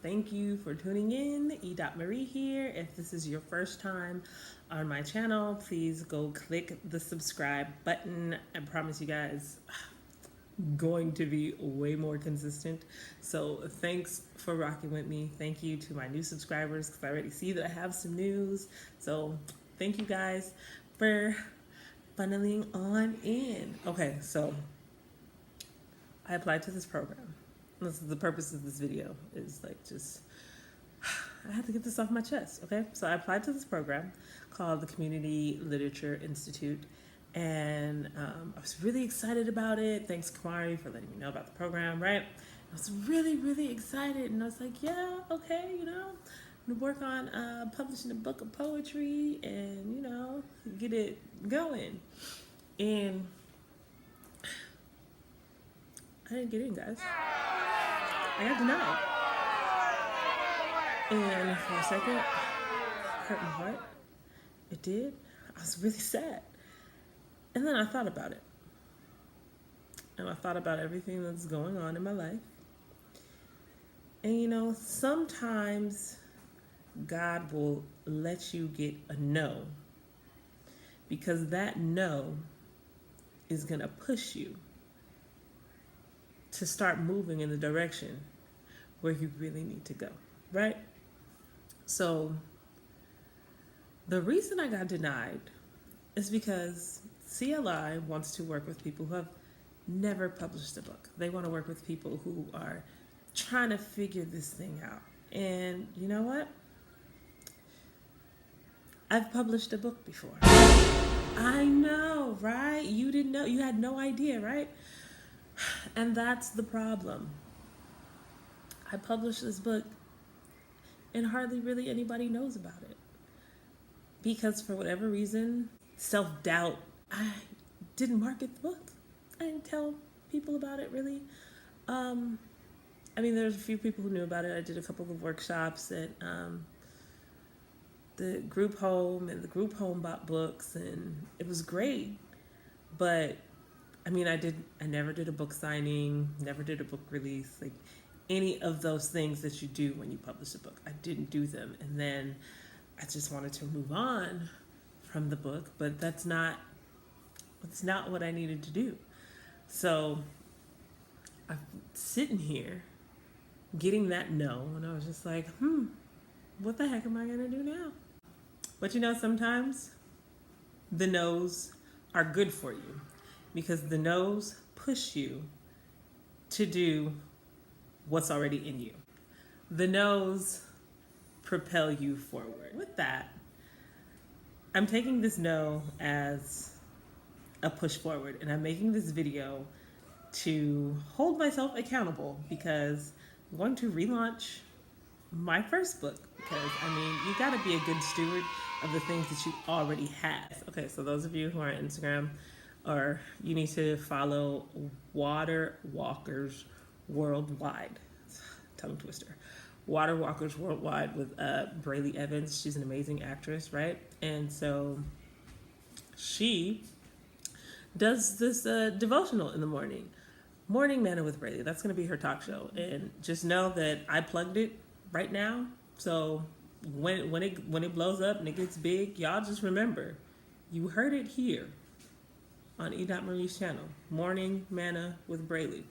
Thank you for tuning in. E.Marie here. If this is your first time on my channel, please go click the subscribe button. I promise you guys, going to be way more consistent. So thanks for rocking with me. Thank you to my new subscribers because I already see that I have some news. So thank you guys for funneling on in. Okay, so I applied to this program. This is the purpose of this video, is like just, I had to get this off my chest, okay? So I applied to this program called the Community Literature Institute, and I was really excited about it. Thanks, Kamari, for letting me know about the program, right? I was really, really excited, and I was like, yeah, okay, I'm gonna work on publishing a book of poetry and, get it going. And I didn't get in, guys. I got denied. And for a second, it hurt my heart. It did. I was really sad. And then I thought about it. And I thought about everything that's going on in my life. And sometimes God will let you get a no, because that no is going to push you to start moving in the direction where you really need to go, right? So the reason I got denied is because CLI wants to work with people who have never published a book. They want to work with people who are trying to figure this thing out. And you know what? I've published a book before. I know, right? You didn't know. You had no idea, right? And that's the problem. I published this book and hardly really anybody knows about it. Because for whatever reason, self-doubt, I didn't market the book. I didn't tell people about it really. There's a few people who knew about it. I did a couple of workshops at the group home, and the group home bought books, and it was great. But I never did a book signing, never did a book release, like any of those things that you do when you publish a book. I didn't do them. And then I just wanted to move on from the book, but that's not what I needed to do. So I'm sitting here getting that no, and I was just like, what the heck am I gonna do now? But sometimes the no's are good for you, because the no's push you to do what's already in you. The no's propel you forward. With that, I'm taking this no as a push forward, and I'm making this video to hold myself accountable, because I'm going to relaunch my first book, because you gotta be a good steward of the things that you already have. Okay, so those of you who are on Instagram, or you need to follow Water Walkers Worldwide. Tongue twister. Water Walkers Worldwide with Brayley Evans. She's an amazing actress, right? And so she does this devotional in the morning. Morning Manna with Brayley. That's going to be her talk show. And just know that I plugged it right now. So when it blows up and it gets big, y'all just remember, you heard it here on E.Marie's channel. Morning Manna with Brayley.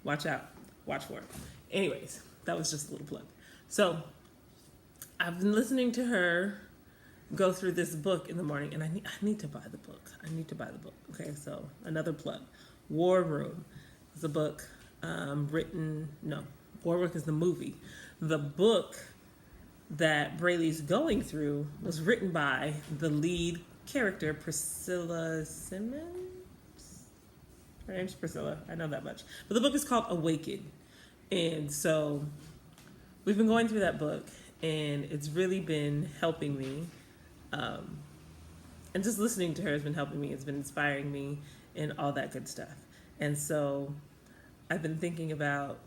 Watch out. Watch for it. Anyways, that was just a little plug. So I've been listening to her go through this book in the morning, and I need to buy the book. Okay, so another plug. War Room is a book War Room is the movie. The book that Brayley's going through was written by the lead character, Priscilla Simmons. Her name's Priscilla. I know that much. But the book is called Awaken. And so we've been going through that book, and it's really been helping me. And just listening to her has been helping me. It's been inspiring me and all that good stuff. And so I've been thinking about,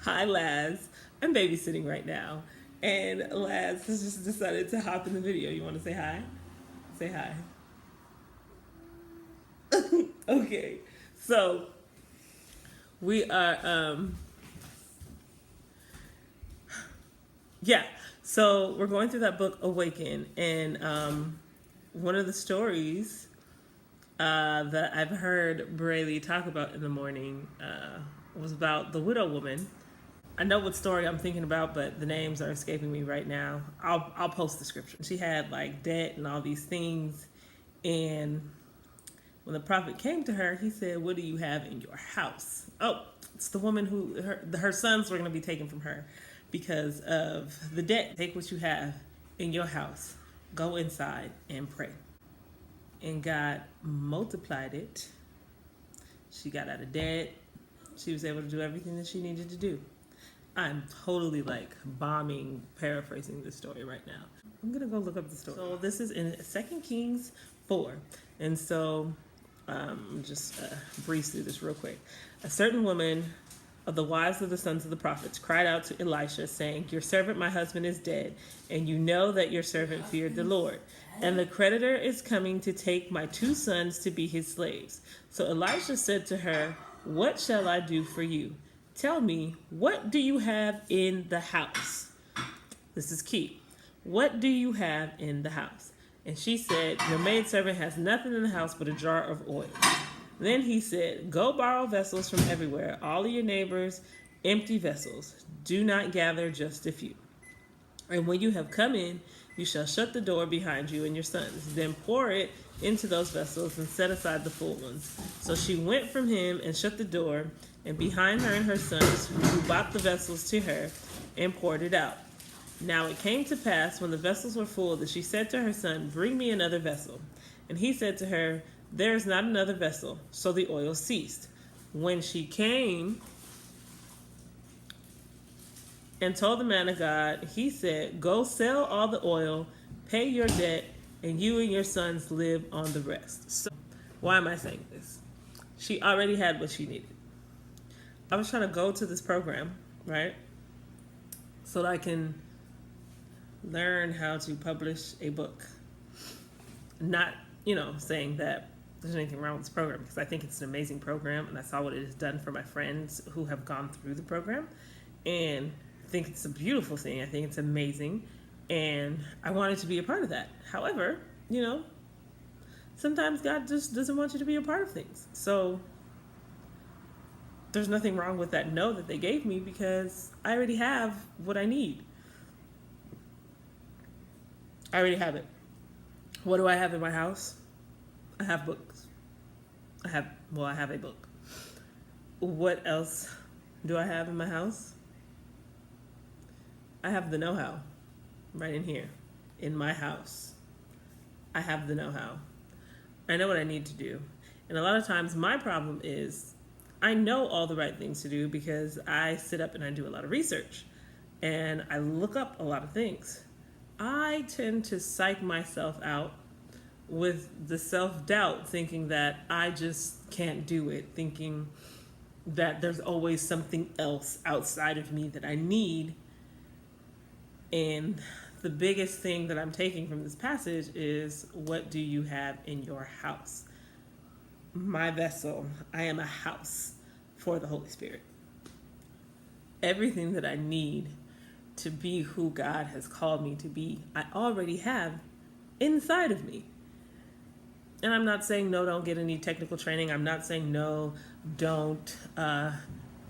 hi Laz, I'm babysitting right now. And Laz has just decided to hop in the video. You want to say hi? Say hi. Okay, so we are Yeah. So we're going through that book, Awaken, and one of the stories that I've heard Braylee talk about in the morning was about the widow woman. I know what story I'm thinking about, but the names are escaping me right now. I'll post the scripture. She had like debt and all these things, and when the prophet came to her, he said, "What do you have in your house?" Oh, it's the woman who her sons were going to be taken from her because of the debt. Take what you have in your house, go inside and pray, and God multiplied it. She got out of debt. She was able to do everything that she needed to do. I'm totally like paraphrasing this story right now. I'm gonna go look up the story. So this is in 2 Kings 4, and so just breeze through this real quick. A certain woman of the wives of the sons of the prophets cried out to Elisha, saying, "Your servant, my husband, is dead, and you know that your servant feared the Lord. And the creditor is coming to take my 2 sons to be his slaves." So Elisha said to her, "What shall I do for you? Tell me, what do you have in the house?" This is key. "What do you have in the house?" And she said, "Your maidservant has nothing in the house but a jar of oil." Then he said, "Go borrow vessels from everywhere, all of your neighbors, empty vessels. Do not gather just a few. And when you have come in, you shall shut the door behind you and your sons. Then pour it into those vessels and set aside the full ones." So she went from him and shut the door, and behind her and her sons, who brought the vessels to her, and poured it out. Now it came to pass, when the vessels were full, that she said to her son, "Bring me another vessel." And he said to her, "There is not another vessel." So the oil ceased. When she came and told the man of God, he said, "Go sell all the oil, pay your debt, and you and your sons live on the rest." So why am I saying this? She already had what she needed. I was trying to go to this program, right? So that I can learn how to publish a book. Not, saying that there's anything wrong with this program, because I think it's an amazing program, and I saw what it has done for my friends who have gone through the program, and I think it's a beautiful thing. I think it's amazing, and I wanted to be a part of that. However, sometimes God just doesn't want you to be a part of things. So there's nothing wrong with that no that they gave me, because I already have what I need. I already have it. What do I have in my house? I have books. I have a book. What else do I have in my house? I have the know-how right in here, in my house. I have the know-how. I know what I need to do. And a lot of times my problem is I know all the right things to do because I sit up and I do a lot of research and I look up a lot of things. I tend to psych myself out with the self-doubt, thinking that I just can't do it, thinking that there's always something else outside of me that I need. And the biggest thing that I'm taking from this passage is, what do you have in your house? My vessel. I am a house for the Holy Spirit. Everything that I need to be who God has called me to be, I already have inside of me. And I'm not saying no, don't get any technical training. I'm not saying no, don't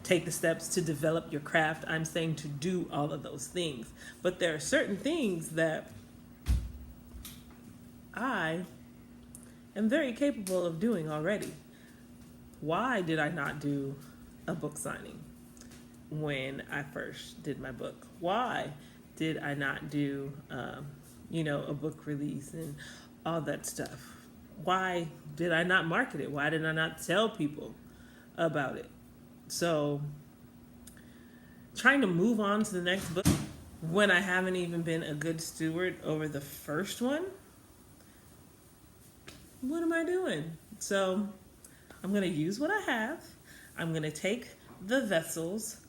take the steps to develop your craft. I'm saying to do all of those things. But there are certain things that I am very capable of doing already. Why did I not do a book signing when I first did my book? Why did I not do, a book release and all that stuff? Why did I not market it? Why did I not tell people about it? So, trying to move on to the next book when I haven't even been a good steward over the first one, what am I doing? So, I'm going to use what I have. I'm going to take the vessels,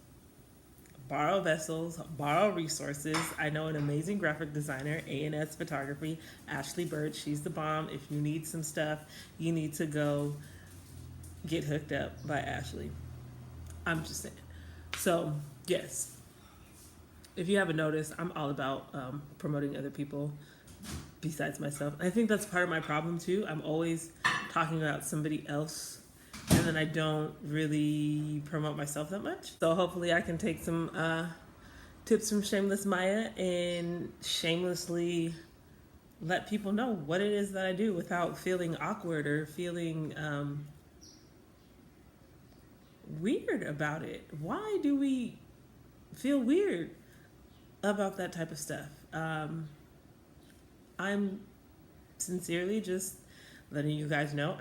borrow resources. I know an amazing graphic designer, A&S Photography, Ashley Bird. She's the bomb. If you need some stuff, you need to go get hooked up by Ashley. I'm just saying. So, yes. if you haven't noticed, I'm all about promoting other people besides myself. I think that's part of my problem too. I'm always talking about somebody else, and then I don't really promote myself that much. So hopefully I can take some tips from Shameless Maya and shamelessly let people know what it is that I do without feeling awkward or feeling weird about it. Why do we feel weird about that type of stuff? I'm sincerely just letting you guys know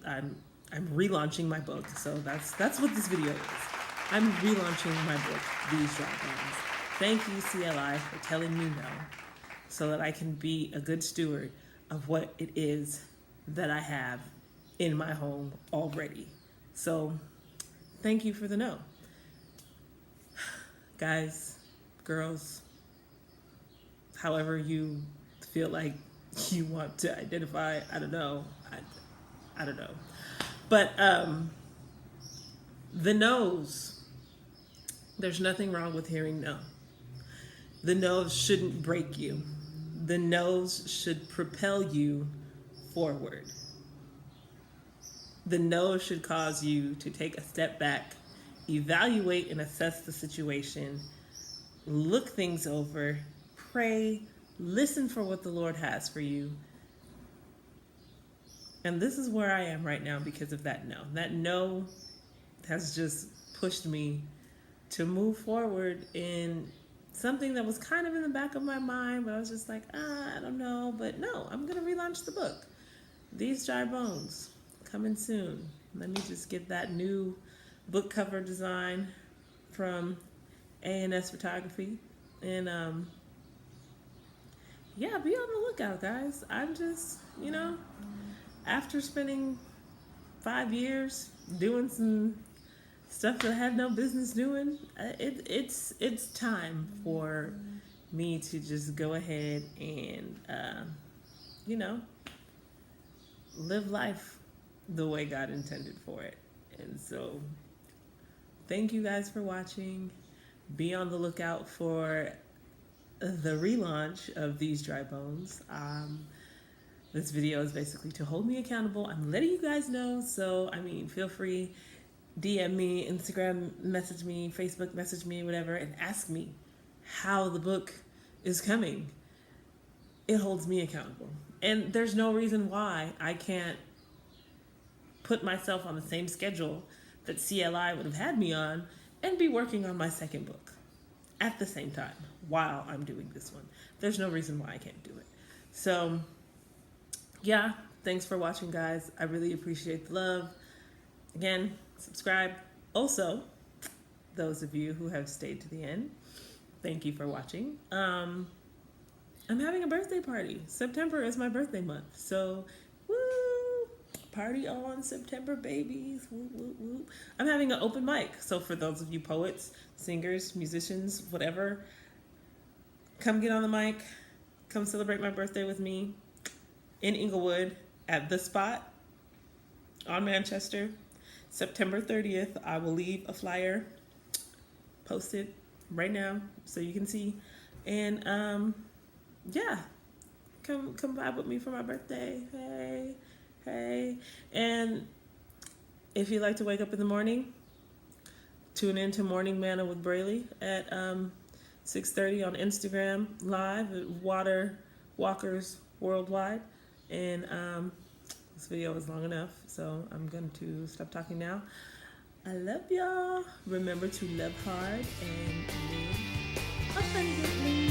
I'm relaunching my book. So that's what this video is. I'm relaunching my book, These Dry Bones. Thank you, CLI, for telling me no, so that I can be a good steward of what it is that I have in my home already. So thank you for the no. Guys, girls, however you feel like you want to identify, I don't know. I don't know. But the no's, there's nothing wrong with hearing no. The no's shouldn't break you. The no's should propel you forward. The no should cause you to take a step back, evaluate and assess the situation, look things over, pray, listen for what the Lord has for you. And this is where I am right now because of that no. That no has just pushed me to move forward in something that was kind of in the back of my mind, but I was just like, I don't know. But no, I'm going to relaunch the book. These Dry Bones, coming soon. Let me just get that new book cover design from A&S Photography. And yeah, be on the lookout, guys. I'm just, after spending 5 years doing some stuff that I had no business doing, it's time for me to just go ahead and live life the way God intended for it. And so thank you guys for watching. Be on the lookout for the relaunch of These Dry Bones. This video is basically to hold me accountable. I'm letting you guys know, so feel free, DM me, Instagram message me, Facebook message me, whatever, and ask me how the book is coming. It holds me accountable. And there's no reason why I can't put myself on the same schedule that CLI would have had me on and be working on my second book at the same time while I'm doing this one. There's no reason why I can't do it. So yeah, thanks for watching, guys. I really appreciate the love. Again, subscribe. Also, those of you who have stayed to the end, thank you for watching. I'm having a birthday party. September is my birthday month. So, woo! Party on September, babies. Woo, woo, woo. I'm having an open mic. So for those of you poets, singers, musicians, whatever, come get on the mic. Come celebrate my birthday with me in Inglewood at The Spot on Manchester. September 30th, I will leave a flyer posted right now so you can see. And yeah, come vibe with me for my birthday. Hey. And if you like to wake up in the morning, tune in to Morning Manna with Brayley at 6:30 on Instagram live at Water Walkers Worldwide. And this video is long enough, so I'm going to stop talking now. I love y'all. Remember to love hard and live abundantly.